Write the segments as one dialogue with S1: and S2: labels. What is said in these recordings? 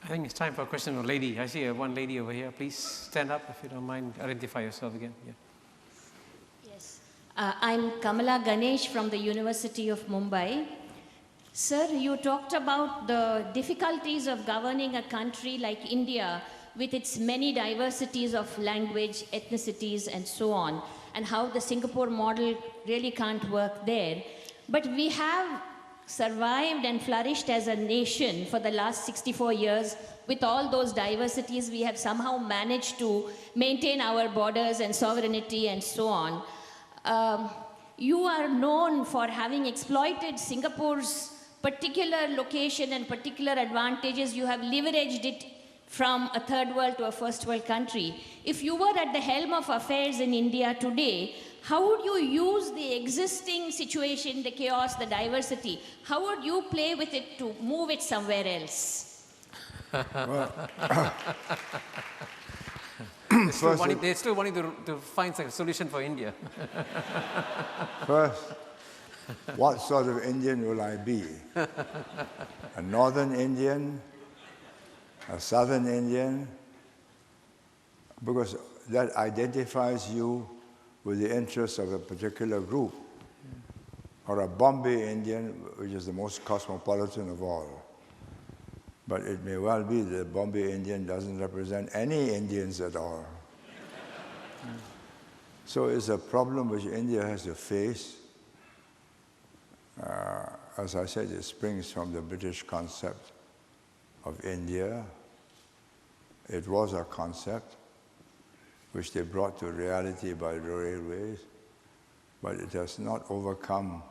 S1: I think it's time for a question of a lady. I see one lady over here. Please stand up if you don't mind. Identify yourself again. Yeah.
S2: Yes. I'm Kamala Ganesh from the University of Mumbai. Sir, you talked about the difficulties of governing a country like India with its many diversities of language, ethnicities, and so on, and how the Singapore model really can't work there. But we have survived and flourished as a nation for the last 64 years. With all those diversities, we have somehow managed to maintain our borders and sovereignty and so on. You are known for having exploited Singapore's particular location and particular advantages. You have leveraged it from a third world to a first world country. If you were at the helm of affairs in India today, how would you use the existing situation, the chaos, the diversity? How would you play with it to move it somewhere else?
S1: They're still wanting to find a solution for India.
S3: First, what sort of Indian will I be? A northern Indian? A southern Indian? Because that identifies you with the interests of a particular group. Or a Bombay Indian, which is the most cosmopolitan of all. But it may well be that the Bombay Indian doesn't represent any Indians at all. So it's a problem which India has to face. As I said, it springs from the British concept of India. It was a concept which they brought to reality by railways, but it has not overcome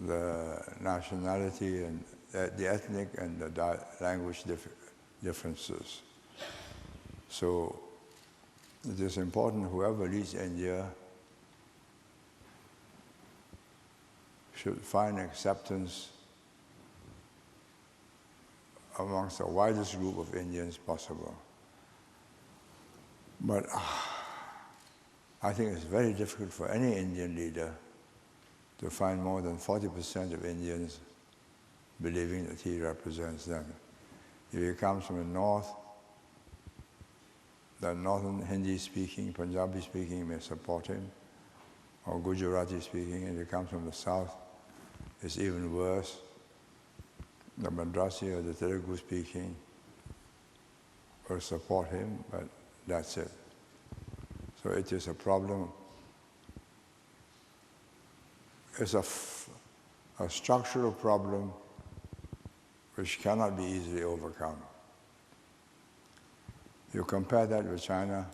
S3: the nationality and the ethnic and the language differences. So it is important whoever leads India should find acceptance amongst the widest group of Indians possible. But I think it's very difficult for any Indian leader to find more than 40% of Indians believing that he represents them. If he comes from the north, the northern Hindi-speaking, Punjabi-speaking may support him, or Gujarati-speaking. If he comes from the south, it's even worse. The Madrasi or the Telugu-speaking will support him, but that's it. So it is a problem. It's a structural problem which cannot be easily overcome. You compare that with China,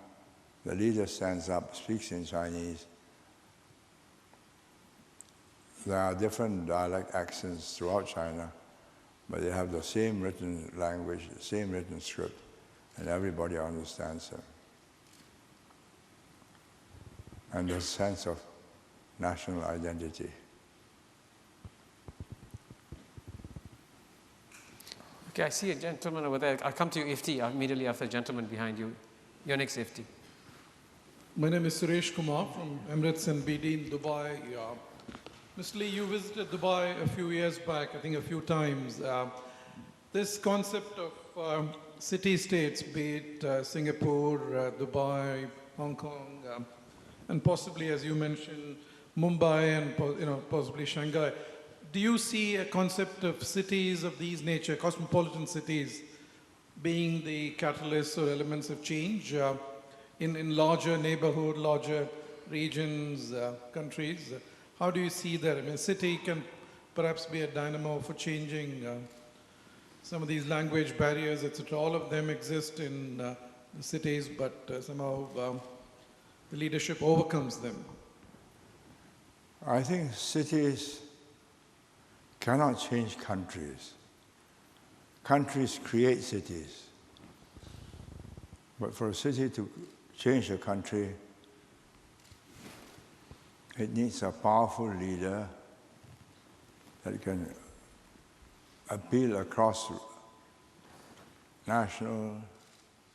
S3: the leader stands up, speaks in Chinese. There are different dialect accents throughout China, but they have the same written language, the same written script, and everybody understands them. And the sense of national identity.
S1: Okay, I see a gentleman over there. I'll come to you, Ifti, immediately after the gentleman behind you. Your next, Ifti.
S4: My name is Suresh Kumar from Emirates and BD in Dubai. Mr. Lee, you visited Dubai a few years back, I think a few times. This concept of city-states, be it Singapore, Dubai, Hong Kong, and possibly, as you mentioned, Mumbai and possibly Shanghai. Do you see a concept of cities of these nature, cosmopolitan cities, being the catalysts or elements of change in larger neighborhood, larger regions, countries? How do you see that? I mean, a city can perhaps be a dynamo for changing some of these language barriers, etc. All of them exist in the cities, but somehow the leadership overcomes them.
S3: I think cities cannot change countries. Countries create cities. But for a city to change a country, it needs a powerful leader that can appeal across national,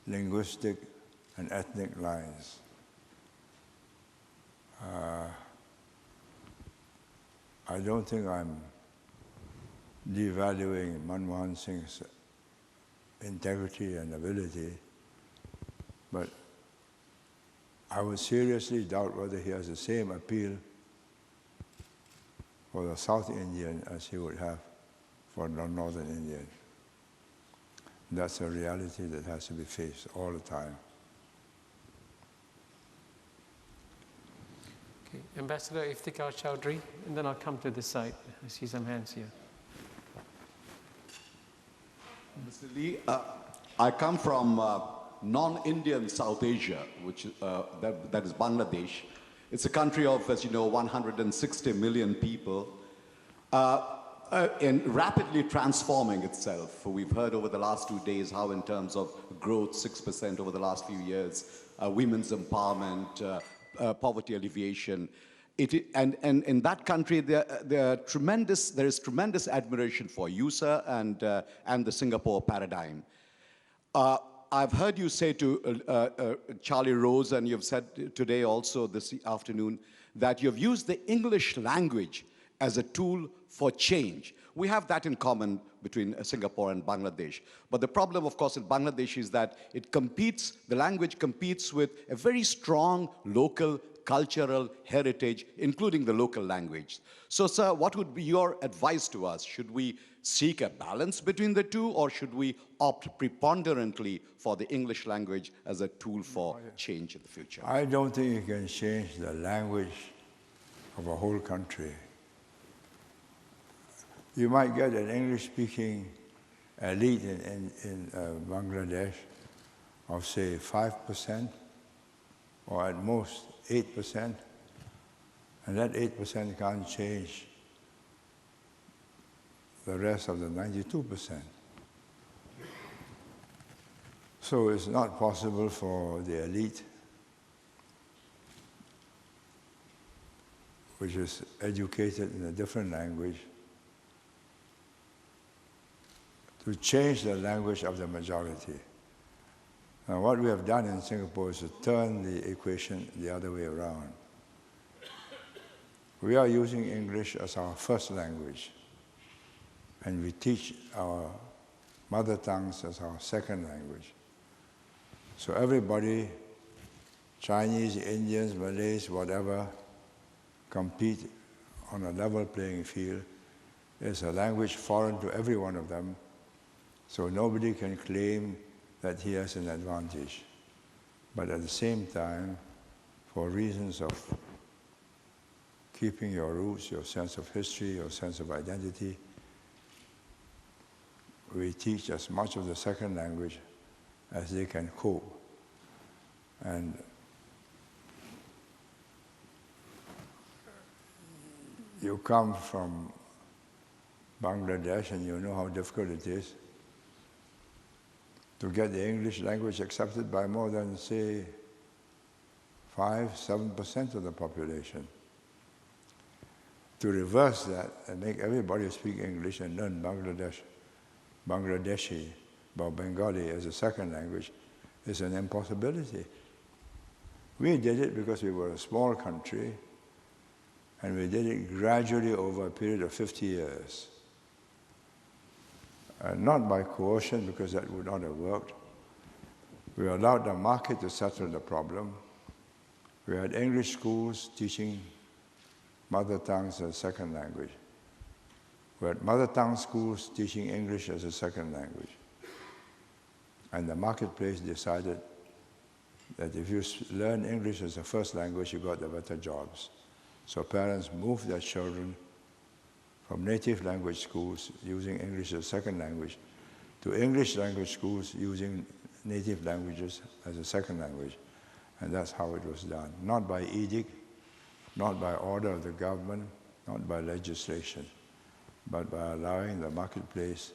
S3: linguistic, and ethnic lines. I don't think I'm devaluing Manmohan Singh's integrity and ability, but I would seriously doubt whether he has the same appeal for the South Indian as he would have for the Northern Indian. That's a reality that has to be faced all the time.
S1: Okay. Ambassador Iftikhar Chowdhury, and then I'll come to this side. I see some hands here.
S5: Mr. Lee, I come from non-Indian South Asia, which that is Bangladesh. It's a country of, as you know, 160 million people, and rapidly transforming itself. We've heard over the last 2 days how in terms of growth, 6% over the last few years, women's empowerment, poverty alleviation. And in that country, there is tremendous admiration for you, sir, and the Singapore paradigm. I've heard you say to Charlie Rose, and you've said today also this afternoon, that you've used the English language as a tool for change. We have that in common between Singapore and Bangladesh. But the problem, of course, in Bangladesh is that the language competes with a very strong local cultural heritage, including the local language. So, sir, what would be your advice to us? Should we seek a balance between the two, or should we opt preponderantly for the English language as a tool for change in the future?
S3: I don't think you can change the language of a whole country. You might get an English-speaking elite in Bangladesh of, say, 5%, or at most 8%, and that 8% can't change the rest of the 92%. So it's not possible for the elite, which is educated in a different language, to change the language of the majority. Now, what we have done in Singapore is to turn the equation the other way around. We are using English as our first language, and we teach our mother tongues as our second language. So everybody, Chinese, Indians, Malays, whatever, compete on a level playing field. It's a language foreign to every one of them, so nobody can claim that he has an advantage. But at the same time, for reasons of keeping your roots, your sense of history, your sense of identity, we teach as much of the second language as they can cope. And you come from Bangladesh and you know how difficult it is to get the English language accepted by more than, say, 5–7% of the population. To reverse that and make everybody speak English and learn Bangladeshi or Bengali as a second language is an impossibility. We did it because we were a small country, and we did it gradually over a period of 50 years. Not by coercion, because that would not have worked. We allowed the market to settle the problem. We had English schools teaching mother tongues as a second language. We had mother tongue schools teaching English as a second language. And the marketplace decided that if you learn English as a first language, you got the better jobs. So parents moved their children from native language schools using English as a second language to English language schools using native languages as a second language. And that's how it was done. Not by edict, not by order of the government, not by legislation, but by allowing the marketplace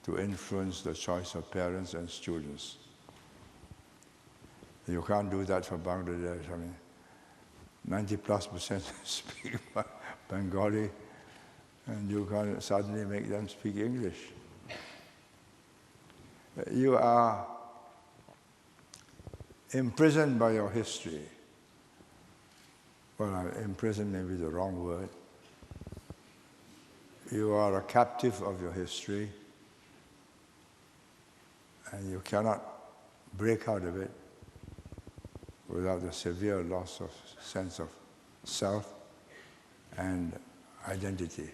S3: to influence the choice of parents and students. You can't do that for Bangladesh. I mean, 90+% speak Bengali, and you can't suddenly make them speak English. You are imprisoned by your history. Well, imprisoned may be the wrong word. You are a captive of your history. And you cannot break out of it without the severe loss of sense of self and identity.